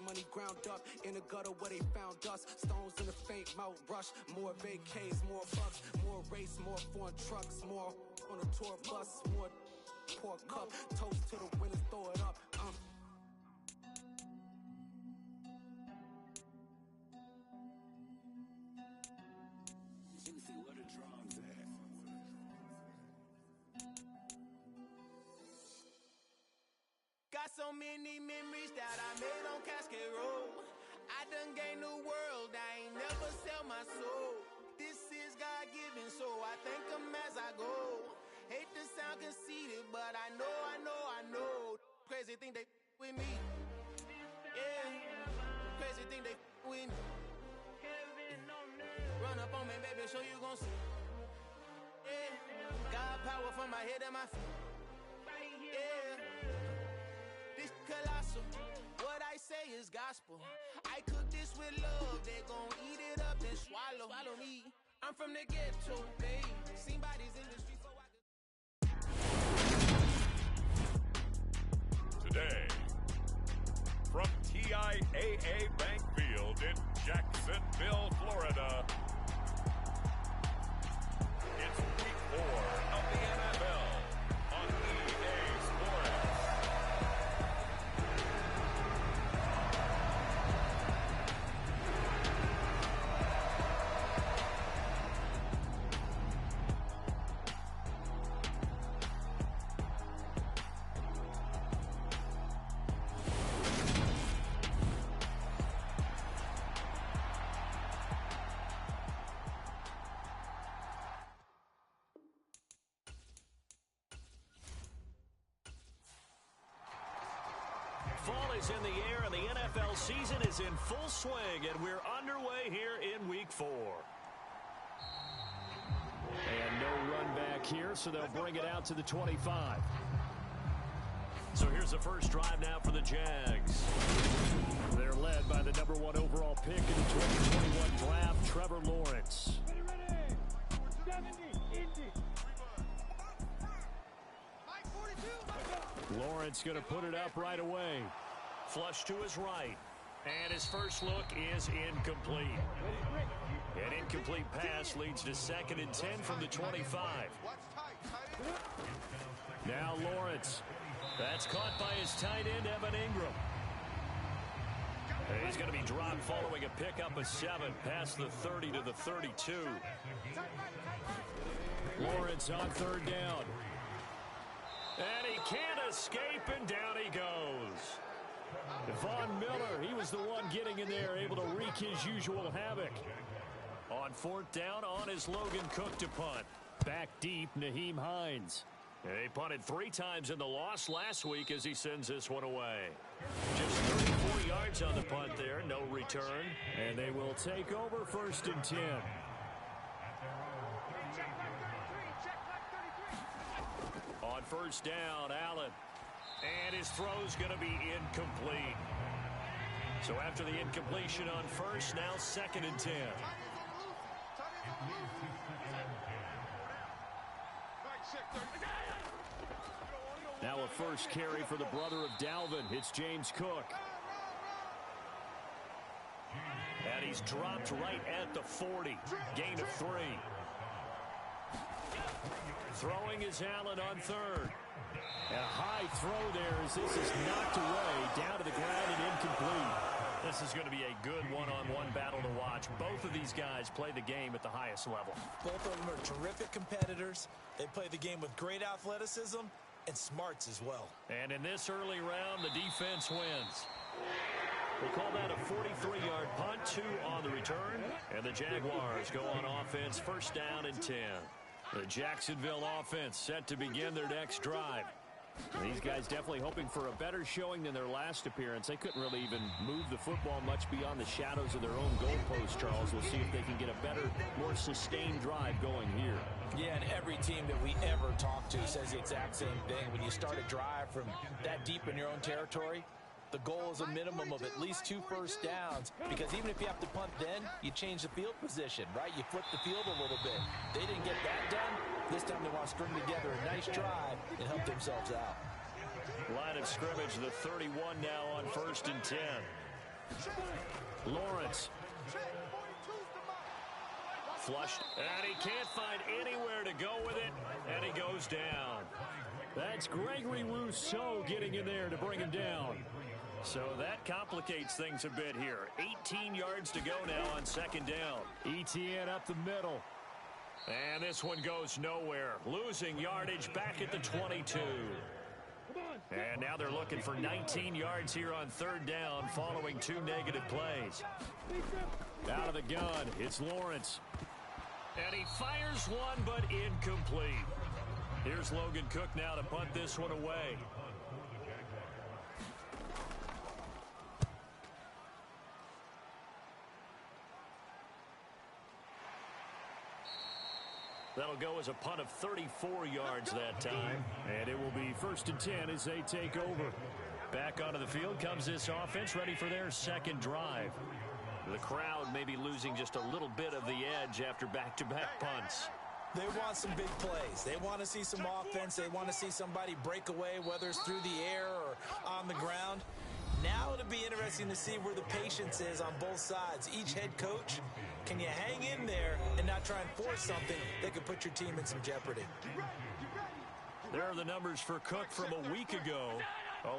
money ground up in the gutter where they found us. Stones in the faint mouth rush. More vacays, more bucks, more race, more foreign trucks, more on a tour bus, more pork cup. Toast to the winners, throw it up. Got so many memories that I made on Cascade Road. I done gained the world, I ain't never sell my soul. This is God-given, so I thank him as I go. Hate to sound conceited, but I know. Crazy thing they with me. Yeah, crazy thing they with me. Run up on me, baby, so you gon' see. Yeah, God power from my head to my feet. Yeah. This colossal, what I say is gospel. I cook this with love, they gon' eat it up and swallow me. I'm from the ghetto, babe. Seen bodies in the street, so I could... Today, from TIAA Bank Field in Jacksonville, Florida, it's week 4 of the NFL on EA Sports. Fall is in the air, and the NFL season is in full swing, and we're underway here in Week 4. And no run back here, so they'll bring it out to the 25. So here's the first drive now for the Jags. They're led by the number 1 overall pick in the 2021 draft, Trevor Lawrence. Ready. 70, Indy. Lawrence going to put it up right away. Flush to his right. And his first look is incomplete. An incomplete pass leads to 2nd and 10 from the 25. Now Lawrence. That's caught by his tight end, Evan Ingram. And he's going to be dropped following a pickup of 7 past the 30 to the 32. Lawrence on 3rd down. And he can't escape, and down he goes. Von Miller, he was the one getting in there, able to wreak his usual havoc. On 4th down, on is Logan Cook to punt. Back deep, Nyheim Hines. They punted 3 times in the loss last week as he sends this one away. Just 34 yards on the punt there, no return. And they will take over 1st and 10. On 1st down, Allen. And his throw's going to be incomplete. So after the incompletion on 1st, now 2nd and 10. Now a first carry for the brother of Dalvin. It's James Cook. And he's dropped right at the 40. Gain of 3. Throwing is Allen on 3rd. And a high throw there as this is knocked away, down to the ground and incomplete. This is going to be a good one-on-one battle to watch. Both of these guys play the game at the highest level. Both of them are terrific competitors. They play the game with great athleticism and smarts as well. And in this early round, the defense wins. They call that a 43-yard punt, 2 on the return. And the Jaguars go on offense, 1st down and 10. The Jacksonville offense set to begin their next drive. These guys definitely hoping for a better showing than their last appearance. They couldn't really even move the football much beyond the shadows of their own goalpost, Charles. We'll see if they can get a better, more sustained drive going here. Yeah, and every team that we ever talk to says the exact same thing. When you start a drive from that deep in your own territory, the goal is a minimum of at least 2 first downs, because even if you have to punt then, you change the field position, right? You flip the field a little bit. They didn't get that done. This time they want to string together a nice drive and help themselves out. Line of scrimmage, the 31 now on 1st and 10. Lawrence. Flushed, and he can't find anywhere to go with it, and he goes down. That's Gregory Rousseau getting in there to bring him down. So that complicates things a bit here. 18 yards to go now on second down. ETN up the middle. And this one goes nowhere. Losing yardage back at the 22. And now they're looking for 19 yards here on third down following 2 negative plays. Out of the gun, it's Lawrence. And he fires one, but incomplete. Here's Logan Cook now to punt this one away. That'll go as a punt of 34 yards that time. And it will be 1st and 10 as they take over. Back onto the field comes this offense, ready for their second drive. The crowd may be losing just a little bit of the edge after back-to-back punts. They want some big plays. They want to see some offense. They want to see somebody break away, whether it's through the air or on the ground. Now it'll be interesting to see where the patience is on both sides. Each head coach, can you hang in there and not try and force something that could put your team in some jeopardy? There are the numbers for Cook from a week ago.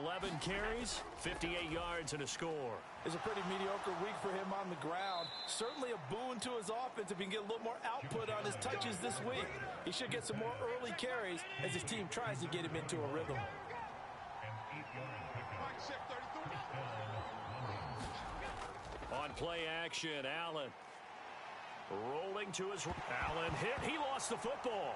11 carries, 58 yards, and a score. It's a pretty mediocre week for him on the ground. Certainly a boon to his offense if he can get a little more output on his touches this week. He should get some more early carries as his team tries to get him into a rhythm. On play action, Allen. Rolling to his... Allen hit. He lost the football.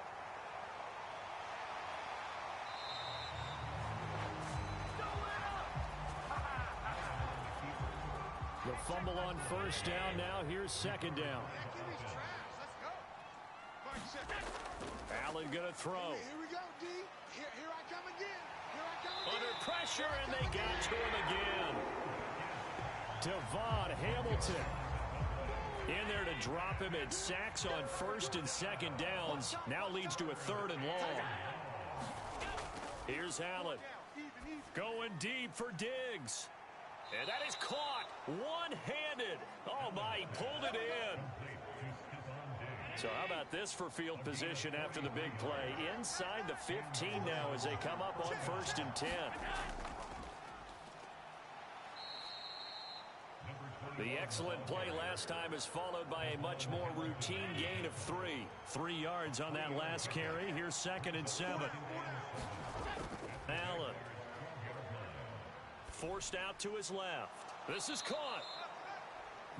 The fumble on first down. Now here's second down. Allen going to throw. Here we go, D. Here I come again. Here I come again. Under pressure, and they got to him again. Devon Hamilton in there to drop him at sacks on first and second downs. Now leads to a 3rd and long. Here's Allen going deep for Diggs. And that is caught one-handed. Oh, my, he pulled it in. So how about this for field position after the big play? Inside the 15 now as they come up on 1st and 10. The excellent play last time is followed by a much more routine gain of 3. 3 yards on that last carry. Here's 2nd and 7. Allen. Forced out to his left. This is caught.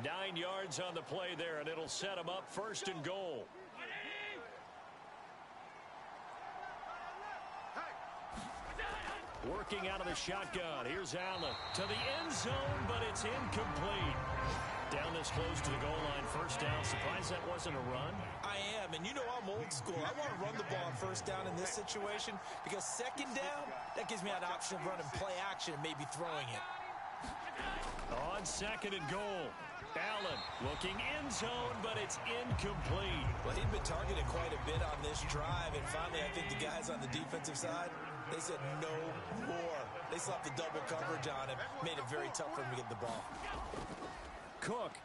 9 yards on the play there, and it'll set him up 1st and goal. Working out of the shotgun. Here's Allen to the end zone, but it's incomplete. Down this close to the goal line, 1st down. Surprised that wasn't a run? I am, and you know I'm old school. I want to run the ball on 1st down in this situation because 2nd down, that gives me an option of running play action and maybe throwing it. On 2nd and goal. Allen looking end zone, but it's incomplete. Well, he'd been targeted quite a bit on this drive, and finally I think the guys on the defensive side, they said no more. They slapped the double coverage on him, made it very tough for him to get the ball. Cook.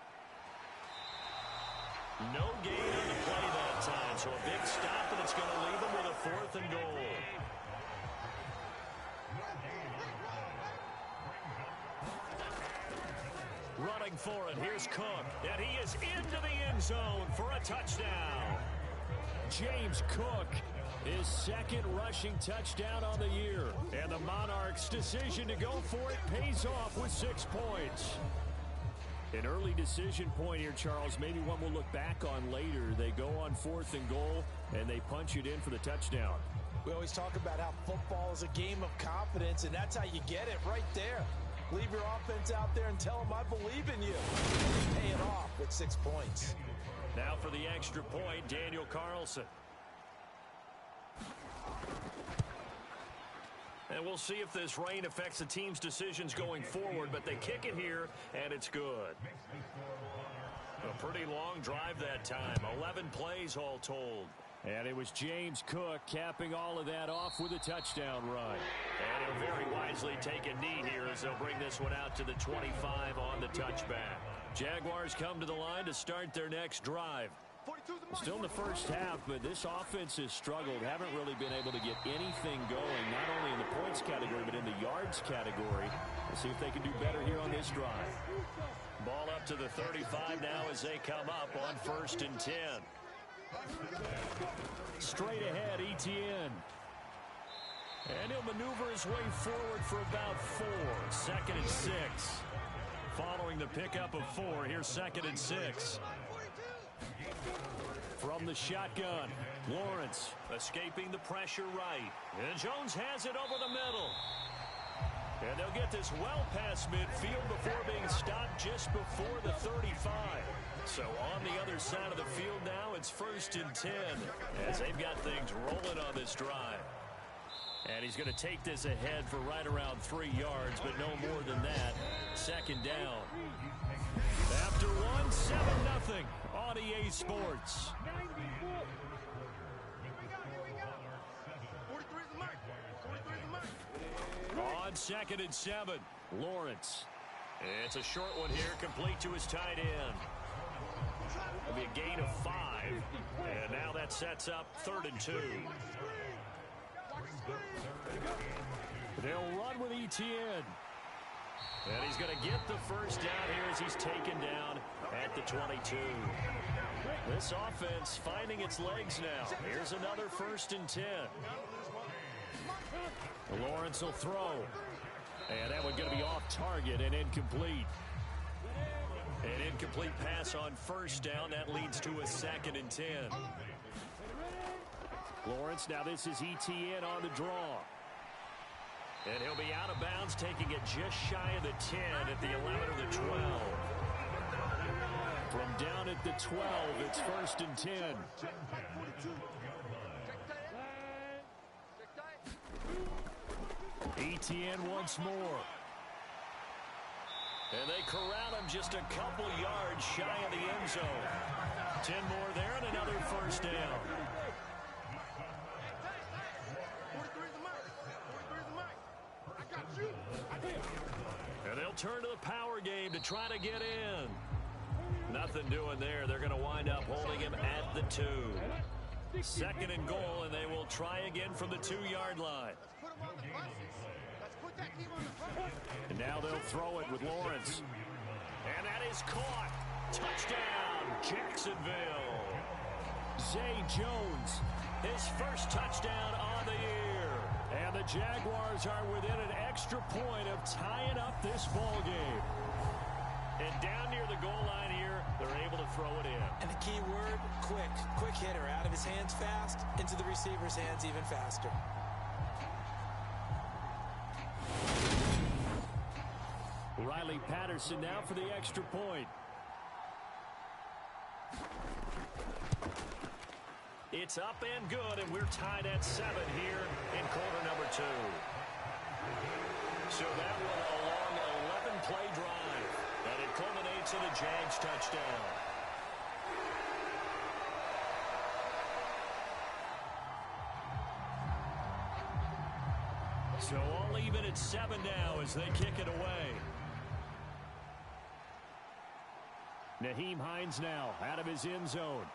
No gain on the play that time, so a big stop, and it's going to leave him with a 4th and goal. Running for it, here's Cook, and he is into the end zone for a touchdown. James Cook, his 2nd rushing touchdown on the year. And the Monarchs' decision to go for it pays off with 6 points. An early decision point here, Charles, maybe one we'll look back on later. They go on 4th and goal, and they punch it in for the touchdown. We always talk about how football is a game of confidence, and that's how you get it right there. Leave your offense out there and tell them I believe in you. Pay it off with 6 points. Now for the extra point, Daniel Carlson. And we'll see if this rain affects the team's decisions going forward, but they kick it here, and it's good. A pretty long drive that time, 11 plays all told. And it was James Cook capping all of that off with a touchdown run. And he'll very wisely take a knee here as they'll bring this one out to the 25 on the touchback. Jaguars come to the line to start their next drive. Still in the first half, but this offense has struggled. Haven't really been able to get anything going, not only in the points category, but in the yards category. We'll see if they can do better here on this drive. Ball up to the 35 now as they come up on 1st and 10. Straight ahead, Etienne. And he'll maneuver his way forward for about 4. 2nd and 6. Following the pickup of 4, here's 2nd and 6. From the shotgun, Lawrence escaping the pressure right. And Jones has it over the middle. And they'll get this well past midfield before being stopped just before the 35. So on the other side of the field now, it's 1st and 10 as they've got things rolling on this drive. And he's going to take this ahead for right around 3 yards, but no more than that. 2nd down. After 1, 7-0 on EA Sports. On 2nd and 7, Lawrence. It's a short one here, complete to his tight end. It'll be a gain of 5. And now that sets up 3rd and 2. They'll run with Etienne. And he's going to get the first down here as he's taken down at the 22. This offense finding its legs now. Here's another 1st and 10. Lawrence will throw. And that one's going to be off target and incomplete. An incomplete pass on 1st down. That leads to a 2nd and 10. Lawrence, now this is Etienne on the draw. And he'll be out of bounds, taking it just shy of the 10 at the 11 or the 12. From down at the 12, it's 1st and 10. Etienne once more. And they corral him just a couple yards shy of the end zone. 10 more there and another 1st down. And they'll turn to the power game to try to get in. Nothing doing there. They're going to wind up holding him at the 2. 2nd and goal, and they will try again from the 2-yard line. And now they'll throw it with Lawrence. And that is caught. Touchdown, Jacksonville. Zay Jones, his first touchdown on the year. And the Jaguars are within an extra point of tying up this ball game. And down near the goal line here, they're able to throw it in. And the key word, quick. Quick hitter. Out of his hands fast, into the receiver's hands even faster. Riley Patterson now for the extra point. It's up and good, and we're tied at 7 here in quarter number 2. So that was a long 11-play drive, and it culminates in a Jags touchdown. So all even at 7 now as they kick it away. Nyheim Hines now out of his end zone.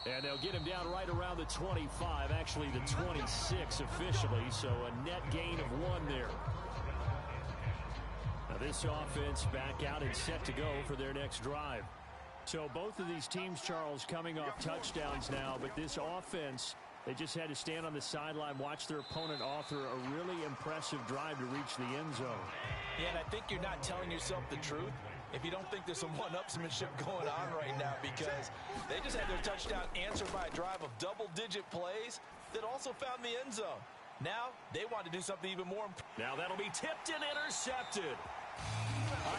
And they'll get him down right around the 25, actually the 26 officially, so a net gain of 1 there. Now this offense back out and set to go for their next drive. So both of these teams, Charles, coming off touchdowns now, but this offense, they just had to stand on the sideline, watch their opponent author a really impressive drive to reach the end zone. Yeah, and I think you're not telling yourself the truth if you don't think there's some one-upsmanship going on right now, because they just had their touchdown answered by a drive of double-digit plays that also found the end zone. Now they want to do something even more. Now that'll be tipped and intercepted.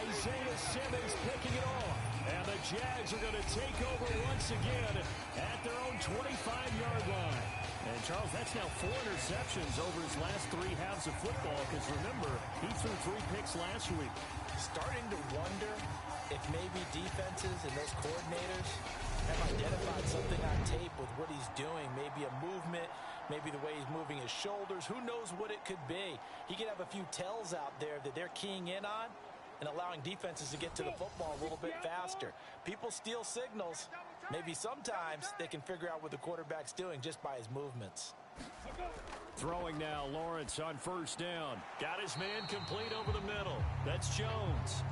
Isaiah Simmons picking it off. And the Jags are going to take over once again at their own 25-yard line. And, Charles, that's now 4 interceptions over his last 3 halves of football because, remember, he threw 3 picks last week. Starting to wonder if maybe defenses and those coordinators have identified something on tape with what he's doing. Maybe a movement, maybe the way he's moving his shoulders. Who knows what it could be? He could have a few tells out there that they're keying in on and allowing defenses to get to the football a little bit faster. People steal signals. Maybe sometimes they can figure out what the quarterback's doing just by his movements. Throwing now, Lawrence on first down. Got his man complete over the middle. That's Jones.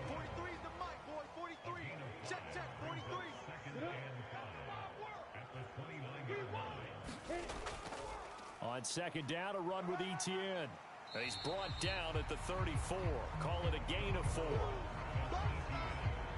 43 is the mic, boy. 43. Check, 43. On second down, a run with Etienne. And he's brought down at the 34. Call it a gain of 4.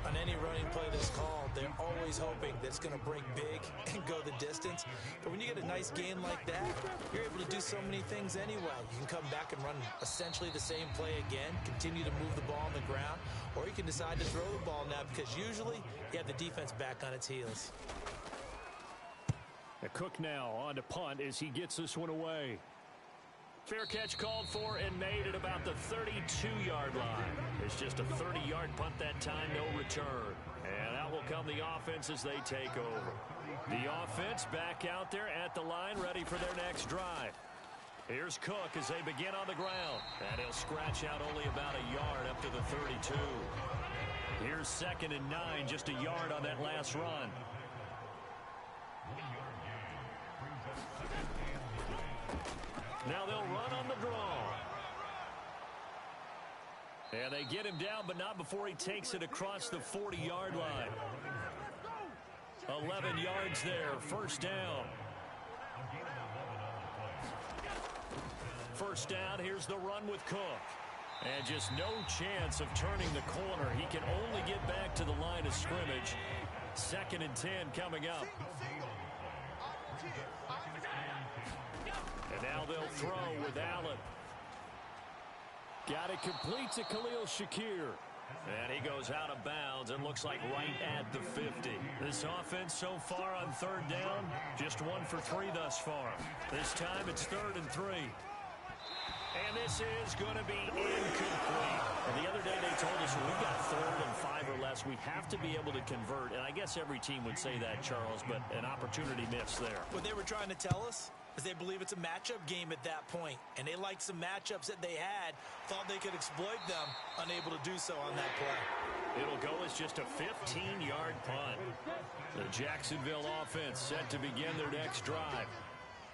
On any running play that's called, they're always hoping that it's going to break big and go the distance. But when you get a nice gain like that, you're able to do so many things anyway. You can come back and run essentially the same play again, continue to move the ball on the ground, or you can decide to throw the ball now because usually you have the defense back on its heels. Cook now on to punt as he gets this one away. Fair catch called for and made at about the 32-yard line. It's just a 30-yard punt that time, no return. And out will come the offense as they take over. The offense back out there at the line, ready for their next drive. Here's Cook as they begin on the ground. And he'll scratch out only about a yard up to the 32. Here's 2nd and 9, just a yard on that last run. Now they'll run on the draw. And they get him down, but not before he takes it across the 40-yard line. 11 yards there, first down. First down, here's the run with Cook. And just no chance of turning the corner. He can only get back to the line of scrimmage. 2nd and 10 coming up. And now they'll throw with Allen. Got it complete to Khalil Shakir. And he goes out of bounds and looks like right at the 50. This offense so far on 3rd down, just 1 for 3 thus far. This time it's 3rd and 3. And this is going to be incomplete. And the other day they told us when we got 3rd and 5 or less, we have to be able to convert. And I guess every team would say that, Charles, but an opportunity missed there. What they were trying to tell us is they believe it's a matchup game at that point. And they liked some matchups that they had, thought they could exploit them, unable to do so on that play. It'll go as just a 15-yard punt. The Jacksonville offense set to begin their next drive.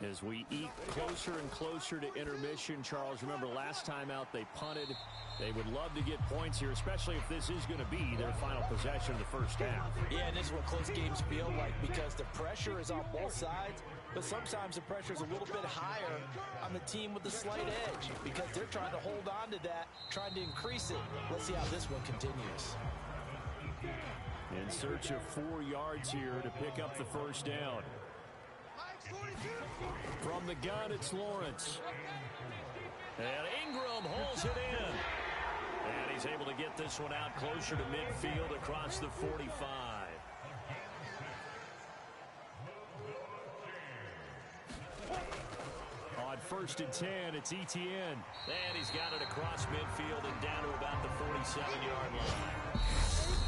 As we eat closer and closer to intermission, Charles, remember last time out they punted. They would love to get points here, especially if this is going to be their final possession of the first half. Yeah, and this is what close games feel like because the pressure is on both sides, but sometimes the pressure is a little bit higher on the team with the slight edge because they're trying to hold on to that, trying to increase it. Let's see how this one continues. In search of 4 yards here to pick up the first down. From the gun, it's Lawrence. And Ingram holds it in. And he's able to get this one out closer to midfield across the 45. On 1st and 10, it's Etienne. And he's got it across midfield and down to about the 47-yard line.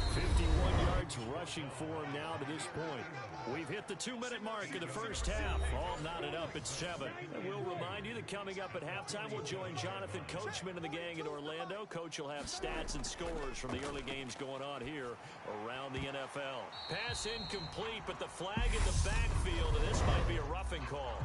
51 yards rushing for him now to this point. We've hit the 2-minute mark in the first half. All knotted up at 7. And we'll remind you that coming up at halftime, we'll join Jonathan Coachman and the gang in Orlando. Coach will have stats and scores from the early games going on here around the NFL. Pass incomplete, but the flag in the backfield, and this might be a roughing call.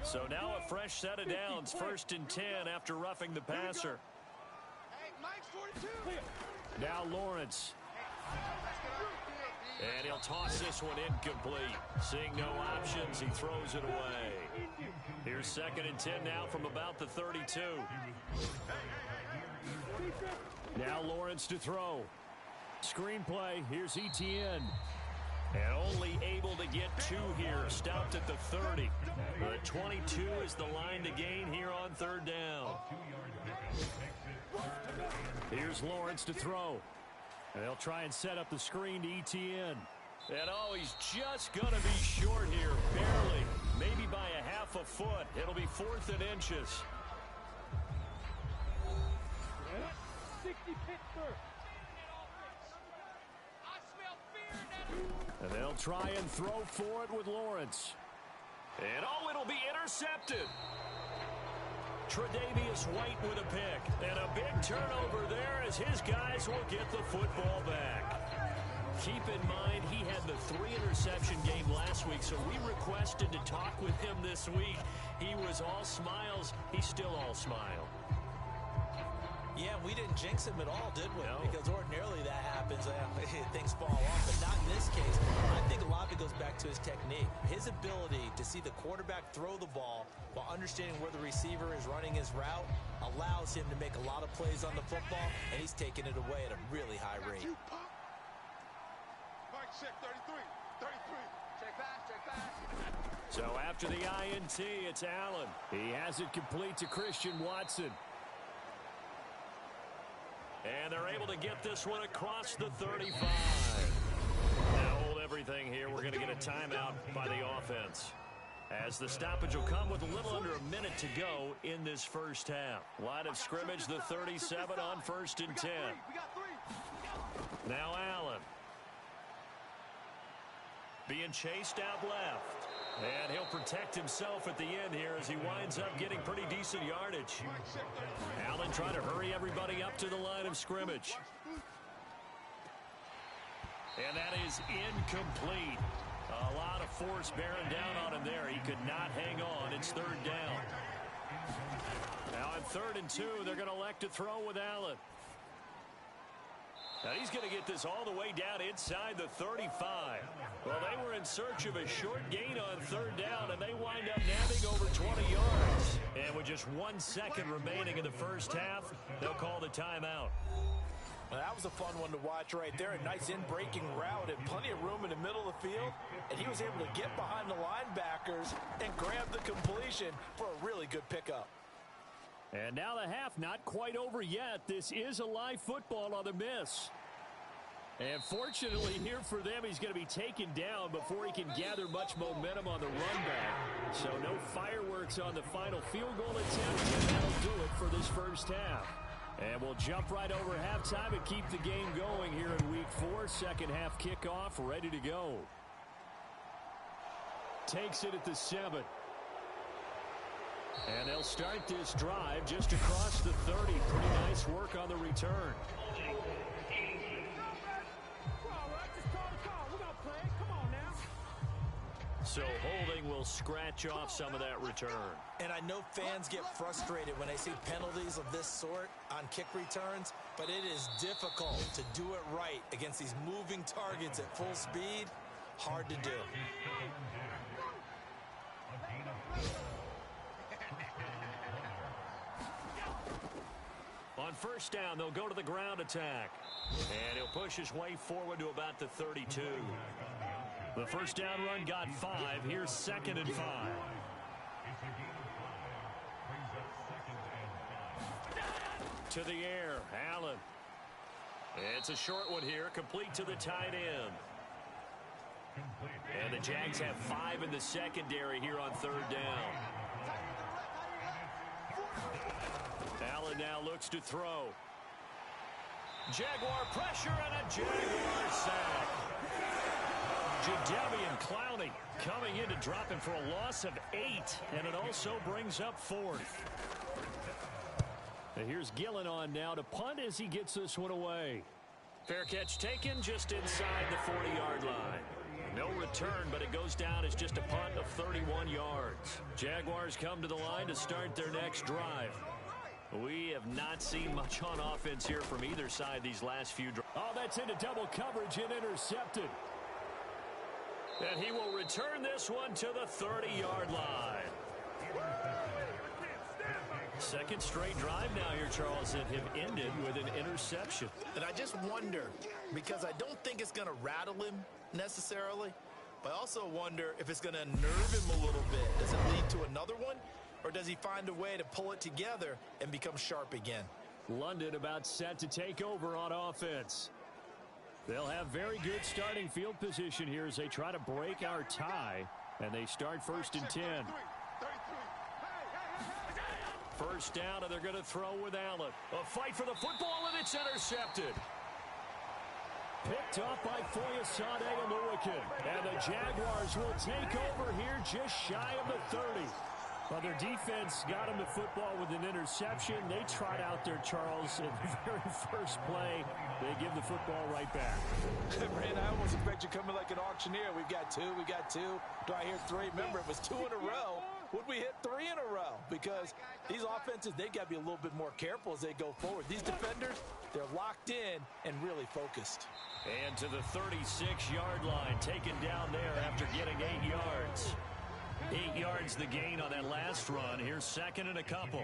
So now a fresh set of downs, 1st and 10 after roughing the passer. Now Lawrence. And he'll toss this one incomplete. Seeing no options, he throws it away. Here's 2nd and 10 now from about the 32. Now Lawrence to throw. Screenplay, here's Etienne. And only able to get 2 here, stopped at the 30. The 22 is the line to gain here on 3rd down. Here's Lawrence to throw. They'll try and set up the screen to ETN. And, oh, he's just going to be short here, barely. Maybe by a half a foot. It'll be 4th and inches. 60 Pittsburgh. And they'll try and throw for it with Lawrence. And, oh, it'll be intercepted. Tre'Davious White with a pick. And a big turnover there as his guys will get the football back. Keep in mind, he had the 3-interception game last week, so we requested to talk with him this week. He was all smiles. He's still all smile. Yeah, we didn't jinx him at all, did we? No. Because ordinarily that happens. Things fall off, but not in this case. I think a lot of it goes back to his technique. His ability to see the quarterback throw the ball while understanding where the receiver is running his route allows him to make a lot of plays on the football, and he's taking it away at a really high rate. Check 33. 33. Check back. So after the INT, it's Allen. He has it complete to Christian Watson. And they're able to get this one across the 35. Now hold everything here. We're going to get a timeout by the offense, as the stoppage will come with a little under a minute to go in this first half. Line of scrimmage, the 37 on 1st and 10. Now Allen. Being chased out left. And he'll protect himself at the end here as he winds up getting pretty decent yardage. Allen trying to hurry everybody up to the line of scrimmage. And that is incomplete. A lot of force bearing down on him there. He could not hang on. It's 3rd down. Now on 3rd and 2, they're going to elect to throw with Allen. Now he's going to get this all the way down inside the 35. Well, they were in search of a short gain on 3rd down, and they wind up nabbing over 20 yards. And with just 1 second remaining in the first half, they'll call the timeout. Well, that was a fun one to watch right there. A nice in-breaking route and plenty of room in the middle of the field. And he was able to get behind the linebackers and grab the completion for a really good pickup. And now the half not quite over yet. This is a live football on the miss. And fortunately here for them, he's going to be taken down before he can gather much momentum on the run back. So no fireworks on the final field goal attempt, and that'll do it for this first half. And we'll jump right over halftime and keep the game going here in Week 4. Second half kickoff ready to go. Takes it at the 7. And they'll start this drive just across the 30. Pretty nice work on the return. So holding will scratch off some of that return. And I know fans get frustrated when they see penalties of this sort on kick returns, but it is difficult to do it right against these moving targets at full speed. Hard to do. On 1st down, they'll go to the ground attack. And he'll push his way forward to about the 32. The 1st down run got 5. Here's 2nd and 5. To the air, Allen. It's a short one here, complete to the tight end. And the Jags have 5 in the secondary here on 3rd down. Allen now looks to throw. Jaguar pressure and a Jaguar sack. Jadeveon Clowney coming in to drop him for a loss of 8, and it also brings up 4th. And here's Gillen on now to punt as he gets this one away. Fair catch taken just inside the 40-yard line. No return, but it goes down as just a punt of 31 yards. Jaguars come to the line to start their next drive. We have not seen much on offense here from either side these last few drives. Oh, that's into double coverage and intercepted. And he will return this one to the 30-yard line. Second straight drive now here, Charles, that have ended with an interception. And I just wonder, because I don't think it's going to rattle him necessarily, I also wonder if it's going to unnerve him a little bit. Does it lead to another one, or does he find a way to pull it together and become sharp again? London about set to take over on offense. They'll have very good starting field position here as they try to break our tie, and they start 1st and 10. First down, and they're going to throw with Allen. A fight for the football, and it's intercepted. Picked up by Foyesade Oluwakin. And the Jaguars will take over here just shy of the 30. Well, their defense got him the football with an interception. They trot out there, Charles, in the very first play. They give the football right back. Man, I almost expect you coming like an auctioneer. We've got two. Do I hear three? Remember, it was 2 in a row. Would we hit 3 in a row? Because these offenses, they got to be a little bit more careful as they go forward. These defenders, they're locked in and really focused. And to the 36-yard line, taken down there after getting 8 yards. 8 yards the gain on that last run. Here's 2nd and a couple.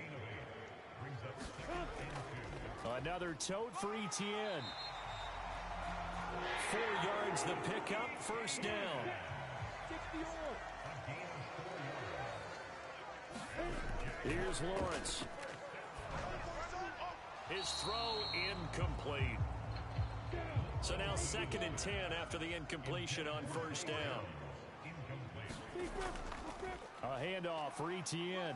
Another tote for Etienne. 4 yards the pickup, first down. Here's Lawrence. His throw incomplete. So now 2nd and 10 after the incompletion on first down. A handoff for Etienne.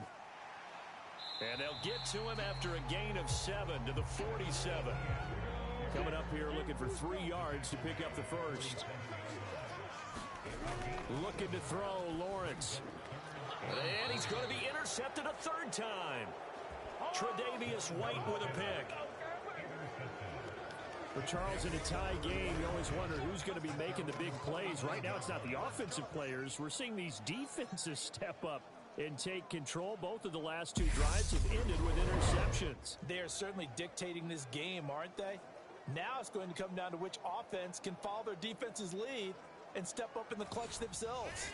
And they'll get to him after a gain of 7 to the 47. Coming up here looking for 3 yards to pick up the first. Looking to throw, Lawrence. And he's going to be intercepted a 3rd time. Tre'Davious White with a pick. But Charles, in a tie game, you always wonder who's going to be making the big plays. Right now, it's not the offensive players. We're seeing these defenses step up and take control. Both of the last 2 drives have ended with interceptions. They are certainly dictating this game, aren't they? Now it's going to come down to which offense can follow their defense's lead and step up in the clutch themselves.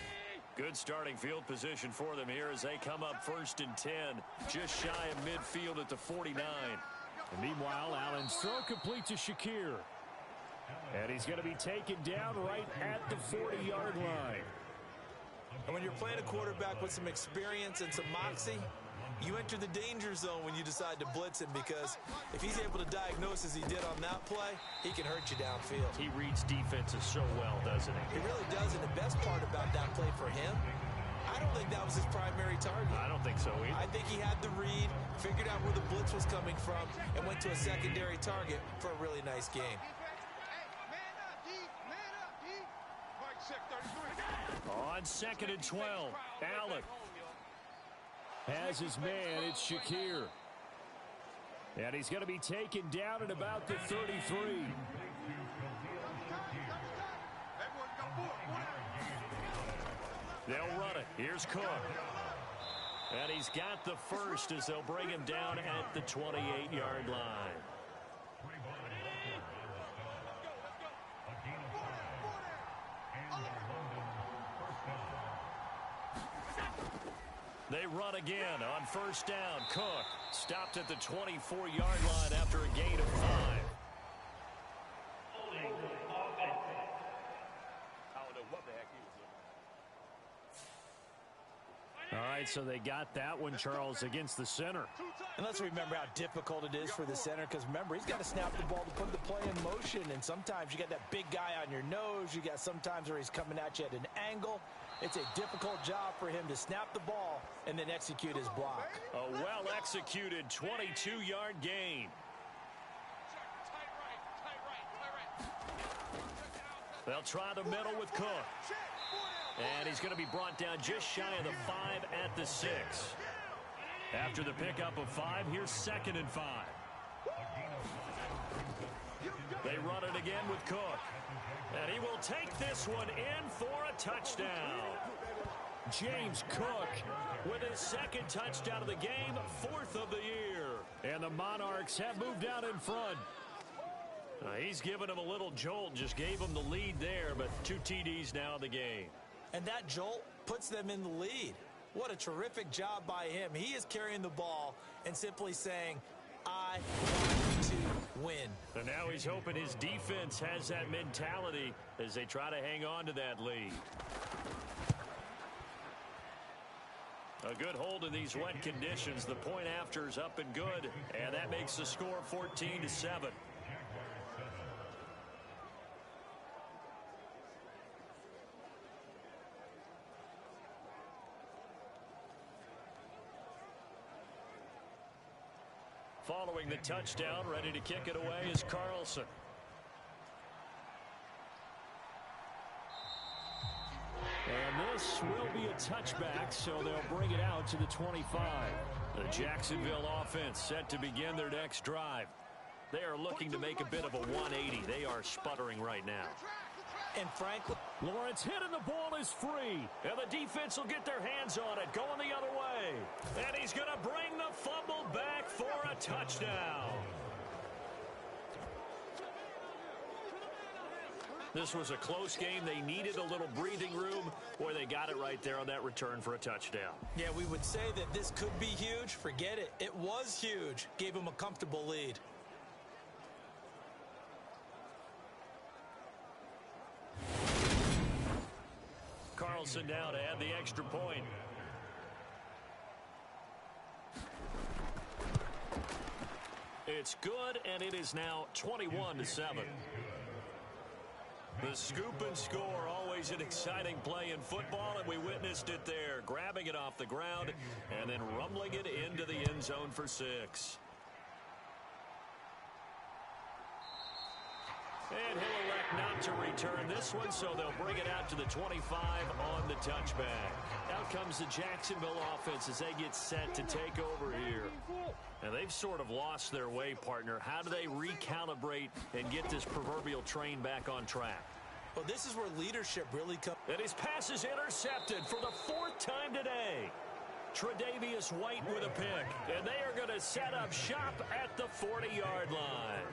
Good starting field position for them here as they come up 1st and 10, just shy of midfield at the 49. And meanwhile, Allen's throw complete to Shakir. And he's going to be taken down right at the 40-yard line. And when you're playing a quarterback with some experience and some moxie, you enter the danger zone when you decide to blitz him, because if he's able to diagnose as he did on that play, he can hurt you downfield. He reads defenses so well, doesn't he? He really does, and the best part about that play for him, I don't think that was his primary target. I don't think so either. I think he had the read, figured out where the blitz was coming from, and went to a secondary target for a really nice game. On 2nd and 12, Allen has his man. It's Shakir. And he's going to be taken down at about the 33. They'll run it. Here's Cook. And he's got the first as they'll bring him down at the 28-yard line. They run again on first down. Cook stopped at the 24-yard line after a gain of 5. All right, so they got that one, Charles, against the center. And let's remember how difficult it is for the center, because remember, he's got to snap the ball to put the play in motion, and sometimes you got that big guy on your nose. You got sometimes where he's coming at you at an angle. It's a difficult job for him to snap the ball and then execute his block. A well-executed 22-yard gain. They'll try the middle with Cook. And he's going to be brought down just shy of the 5 at the 6. After the pickup of 5, here's 2nd and 5. They run it again with Cook. And he will take this one in for a touchdown. James Cook with his 2nd touchdown of the game, 4th of the year. And the Monarchs have moved out in front. He's given him a little jolt, just gave him the lead there, but 2 TDs now in the game. And that jolt puts them in the lead. What a terrific job by him. He is carrying the ball and simply saying, I to win. And now he's hoping his defense has that mentality as they try to hang on to that lead. A good hold in these wet conditions. The point after is up and good, and that makes the score 14-7. Following the touchdown, ready to kick it away is Carlson. And this will be a touchback, so they'll bring it out to the 25. The Jacksonville offense set to begin their next drive. They are looking to make a bit of a 180. They are sputtering right now. And frankly, Lawrence hit and the ball is free. And the defense will get their hands on it, going the other way. And he's going to bring the fumble back for a touchdown. This was a close game. They needed a little breathing room. Boy, they got it right there on that return for a touchdown. yeah, we would say that this could be huge. Forget it. It was huge. Gave him a comfortable lead. Carlson down to add the extra point. It's good, and it is now 21-7. The scoop and score, always an exciting play in football, and we witnessed it there. Grabbing it off the ground and then rumbling it into the end zone for 6. And he'll elect not to return this one, so they'll bring it out to the 25 on the touchback. Out comes the Jacksonville offense as they get set to take over here. And they've sort of lost their way, partner. How do they recalibrate and get this proverbial train back on track? Well, this is where leadership really comes. And his pass is intercepted for the 4th time today. Tre'Davious White with a pick. And they are going to set up shop at the 40-yard line.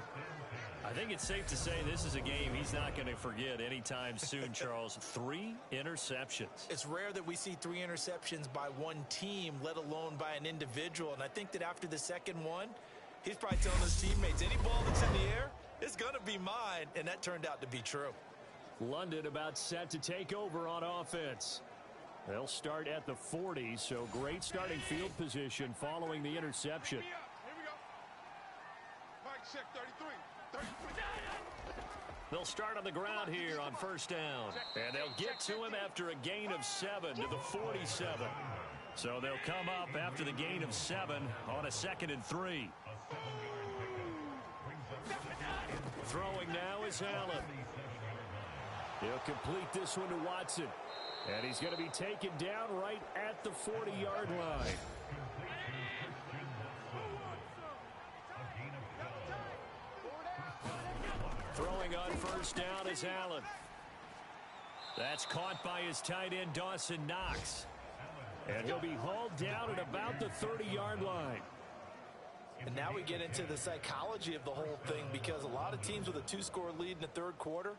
I think it's safe to say this is a game he's not going to forget anytime soon, Charles. 3 interceptions. It's rare that we see 3 interceptions by one team, let alone by an individual. And I think that after the second one, he's probably telling his teammates, any ball that's in the air, it's going to be mine. And that turned out to be true. London about set to take over on offense. They'll start at the 40, so great starting field position following the interception. Here we go. Mike, check 33. They'll start on the ground here on first down. And they'll get to him after a gain of 7 to the 47. So they'll come up after the gain of 7 on a 2nd and 3. Throwing now is Allen. He'll complete this one to Watson. And he's going to be taken down right at the 40-yard line. Throwing on first down is Allen. That's caught by his tight end, Dawson Knox. And he'll be hauled down at about the 30-yard line. And now we get into the psychology of the whole thing, because a lot of teams with a 2-score lead in the third quarter,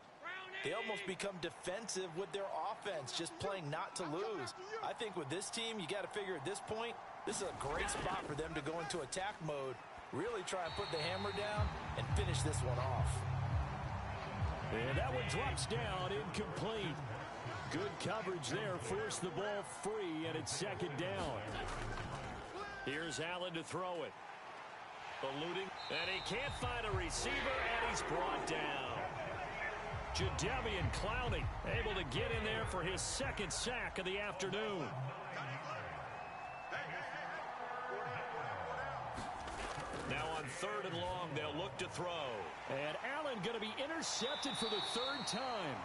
they almost become defensive with their offense, just playing not to lose. I think with this team, you got to figure at this point, this is a great spot for them to go into attack mode, really try and put the hammer down and finish this one off. And that one drops down, incomplete. Good coverage there, forced the ball free, and it's 2nd down. Here's Allen to throw it. Eluding, and he can't find a receiver, and he's brought down. Jadeveon Clowney able to get in there for his 2nd sack of the afternoon. Now on 3rd and long, they'll look to throw. And Allen going to be intercepted for the 3rd time.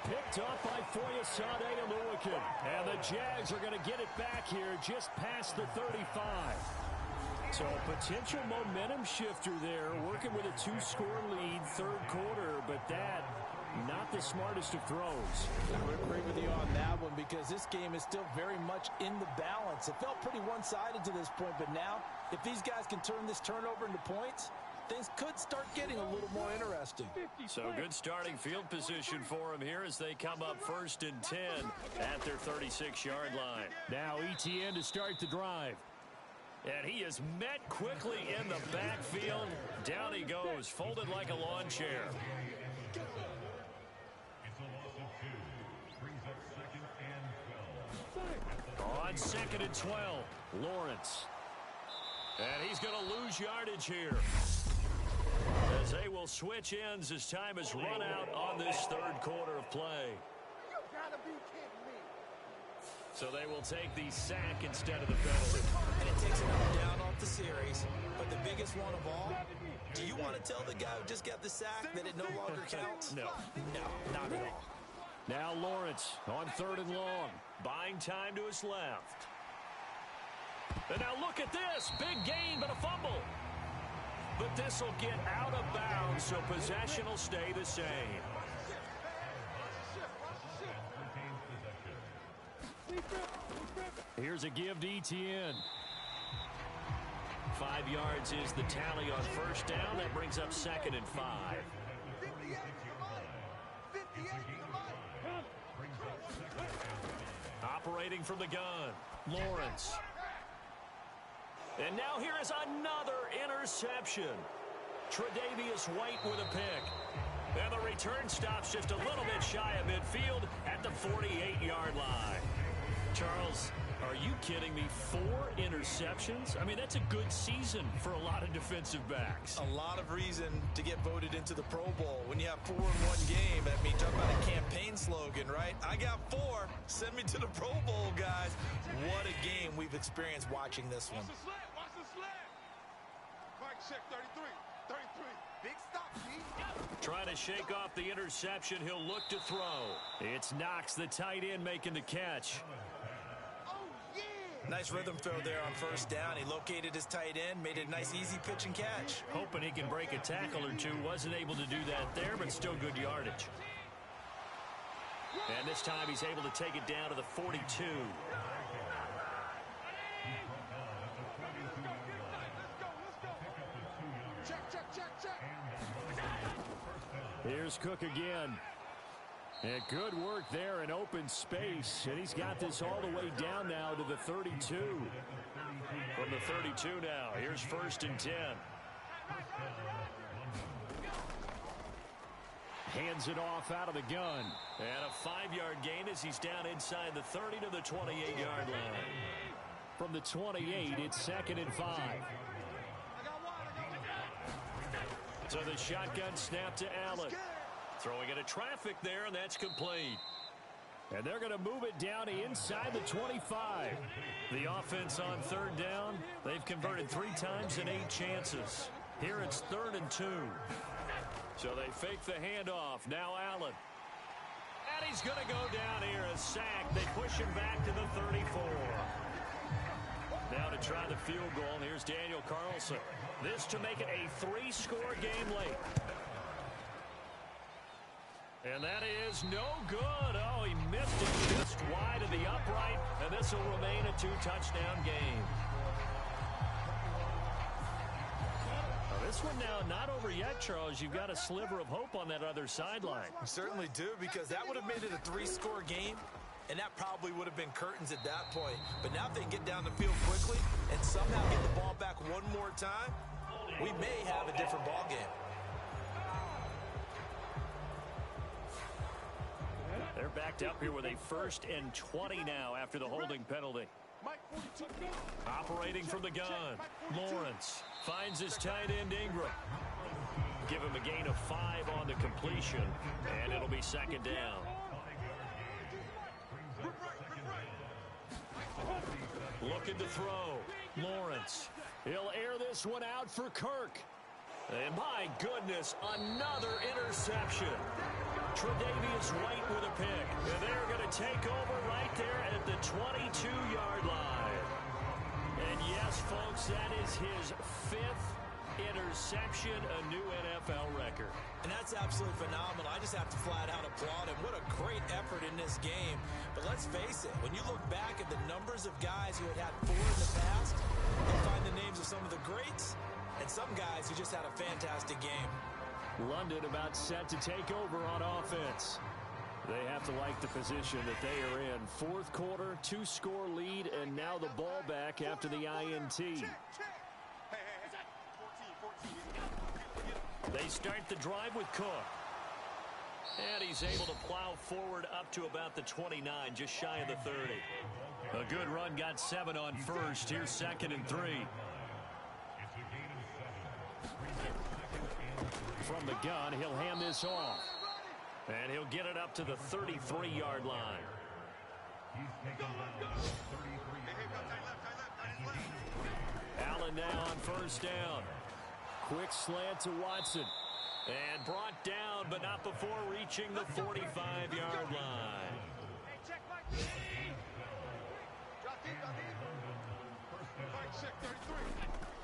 Picked up by Foyesade Oluwakan. And the Jags are going to get it back here just past the 35. So a potential momentum shifter there, working with a 2-score lead, 3rd quarter, but that not the smartest of throws. I would agree with you on that one, because this game is still very much in the balance. It felt pretty one-sided to this point, but now if these guys can turn this turnover into points, things could start getting a little more interesting. So good starting field position for them here as they come up 1st and 10 at their 36-yard line. Now ETN to start the drive. And he is met quickly in the backfield. Down he goes, folded like a lawn chair. On 2nd and 12, Lawrence. And he's going to lose yardage here, as they will switch ends as time is run out on this third quarter of play. You gotta be kidding me. So they will take the sack instead of the penalty. And it takes another down off the series. But the biggest one of all, do you want to tell the guy who just got the sack that it no longer counts? No. No, not at all. Now Lawrence on 3rd and long, buying time to his left. And now look at this. Big gain, but a fumble. But this will get out of bounds, so possession will stay the same. Here's a give to Etienne. 5 yards is the tally on 1st down. That brings up 2nd and 5. Operating from the gun, Lawrence. And now here is another interception. Tre'Davious White with a pick. And the return stops just a little bit shy of midfield at the 48-yard line. Charles, are you kidding me? 4 interceptions? I mean, that's a good season for a lot of defensive backs. A lot of reason to get voted into the Pro Bowl. When you have 4 in one game, I mean, talk about a campaign slogan, right? I got 4. Send me to the Pro Bowl, guys. What a game we've experienced watching this one. Watch the slant. Watch the slant. Mike, check 33. 33. Big stop, G. Trying to shake off the interception. He'll look to throw. It's Knox, the tight end, making the catch. Nice rhythm throw there on 1st down. He located his tight end, made it a nice easy pitch and catch. Hoping he can break a tackle or two. Wasn't able to do that there, but still good yardage. And this time he's able to take it down to the 42. Here's Cook again. And good work there in open space. And he's got this all the way down now to the 32. From the 32 now, here's 1st and 10. Hands it off out of the gun. And a 5-yard gain as he's down inside the 30 to the 28-yard line. From the 28, it's 2nd and 5. So the shotgun snap to Allen. Throwing into traffic there, and that's complete. And they're going to move it down inside the 25. The offense on 3rd down, they've converted 3 times in 8 chances. Here it's 3rd and 2. So they fake the handoff. Now Allen. And he's going to go down here, a sack. They push him back to the 34. Now to try the field goal, here's Daniel Carlson. This to make it a 3-score game late. And that is no good. Oh, he missed it just wide of the upright, and this will remain a 2-touchdown game. Now, this one now not over yet, Charles. You've got a sliver of hope on that other sideline. We certainly do, because that would have made it a 3-score game, and that probably would have been curtains at that point. But now if they get down the field quickly and somehow get the ball back one more time, we may have a different ball game. They're backed up here with a 1st and 20 now after the holding penalty. Operating from the gun, Lawrence finds his tight end Ingram. Give him a gain of 5 on the completion, and it'll be 2nd down. Looking to throw, Lawrence. He'll air this one out for Kirk. And my goodness, another interception. Tre'Davious White with a pick. And they're going to take over right there at the 22-yard line. And yes, folks, that is his 5th interception, a new NFL record. And that's absolutely phenomenal. I just have to flat out applaud him. What a great effort in this game. But let's face it, when you look back at the numbers of guys who had 4 in the past, you'll find the names of some of the greats and some guys who just had a fantastic game. London about set to take over on offense. They have to like the position that they are in. Fourth quarter, 2-score lead, and now the ball back after the INT. They start the drive with Cook. And he's able to plow forward up to about the 29, just shy of the 30. A good run, got 7 on first. Here's 2nd and 3. From the gun, he'll hand this off. And he'll get it up to the 33-yard line. Allen now on first down. Quick slant to Watson. And brought down, but not before reaching the 45-yard line.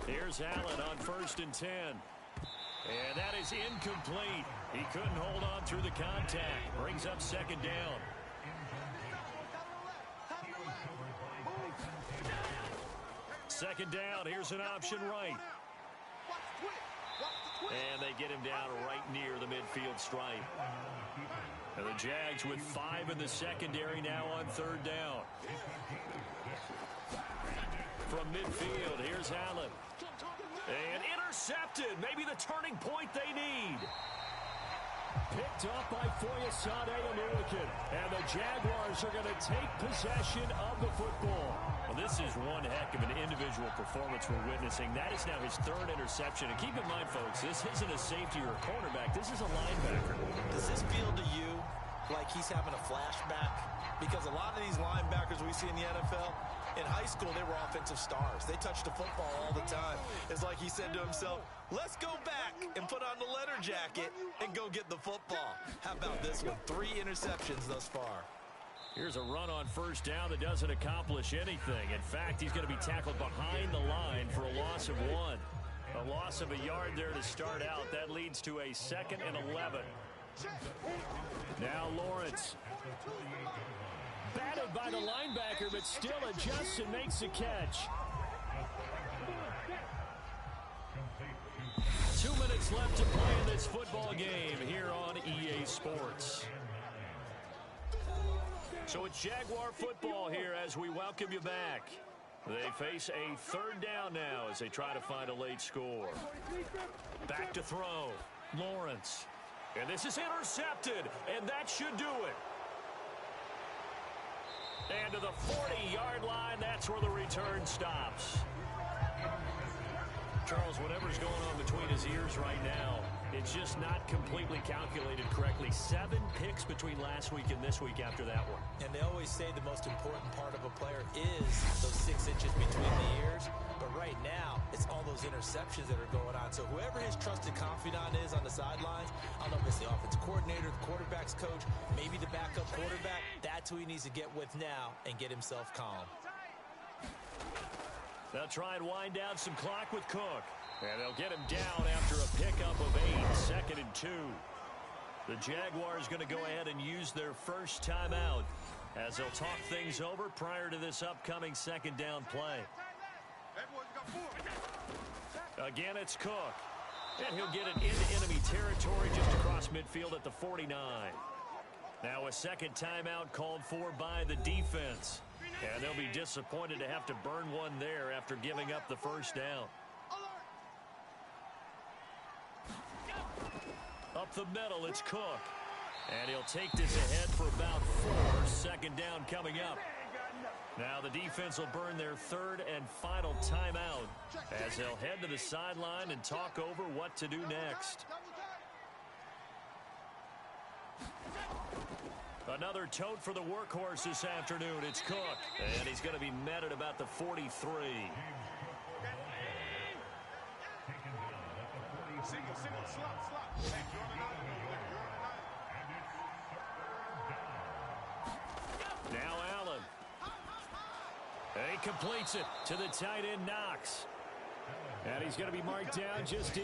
Here's Allen on 1st and 10. And that is incomplete. He couldn't hold on through the contact. Brings up 2nd down. Second down. Here's an option right. And they get him down right near the midfield stripe. And the Jags with 5 in the secondary now on 3rd down. From midfield, here's Allen. And intercepted. Maybe the turning point they need. Picked up by Foyesade Oluwakin. And the Jaguars are going to take possession of the football. Well, this is one heck of an individual performance we're witnessing. That is now his 3rd interception. And keep in mind, folks, this isn't a safety or a cornerback. This is a linebacker. Does this feel to you like he's having a flashback? Because a lot of these linebackers we see in the NFL, in high school, they were offensive stars. They touched the football all the time. It's like he said to himself, let's go back and put on the leather jacket and go get the football. How about this one? 3 interceptions thus far. Here's a run on first down that doesn't accomplish anything. In fact, he's going to be tackled behind the line for a loss of 1. A loss of a yard there to start out. That leads to a 2nd and 11. Now Lawrence. Batted by the linebacker, but still adjusts and makes a catch. 2 minutes left to play in this football game here on EA Sports. So it's Jaguar football here as we welcome you back. They face a 3rd down now as they try to find a late score. Back to throw. Lawrence. And this is intercepted, and that should do it. And to the 40-yard line, that's where the return stops. Charles, whatever's going on between his ears right now, it's just not completely calculated correctly. 7 picks between last week and this week after that one. And they always say the most important part of a player is those 6 inches between the ears. But right now, it's all those interceptions that are going on. So whoever his trusted confidant is on the sidelines, I don't know if it's the offensive coordinator, the quarterback's coach, maybe the backup quarterback, that's who he needs to get with now and get himself calm. They'll try and wind down some clock with Cook. And they'll get him down after a pickup of 8, 2nd and 2. The Jaguars going to go ahead and use their first timeout as they'll talk things over prior to this upcoming 2nd down play. Again, it's Cook. And he'll get it into enemy territory just across midfield at the 49. Now a 2nd timeout called for by the defense. And they'll be disappointed to have to burn one there after giving up the first down. Up the middle, it's Cook. And he'll take this ahead for about 4. 2nd down coming up. Now the defense will burn their 3rd and final timeout as they'll head to the sideline and talk over what to do next. Another tote for the workhorse this afternoon. It's Cook. And he's going to be met at about the 43. Now Allen. And he completes it to the tight end, Knox. And he's going to be marked down just in.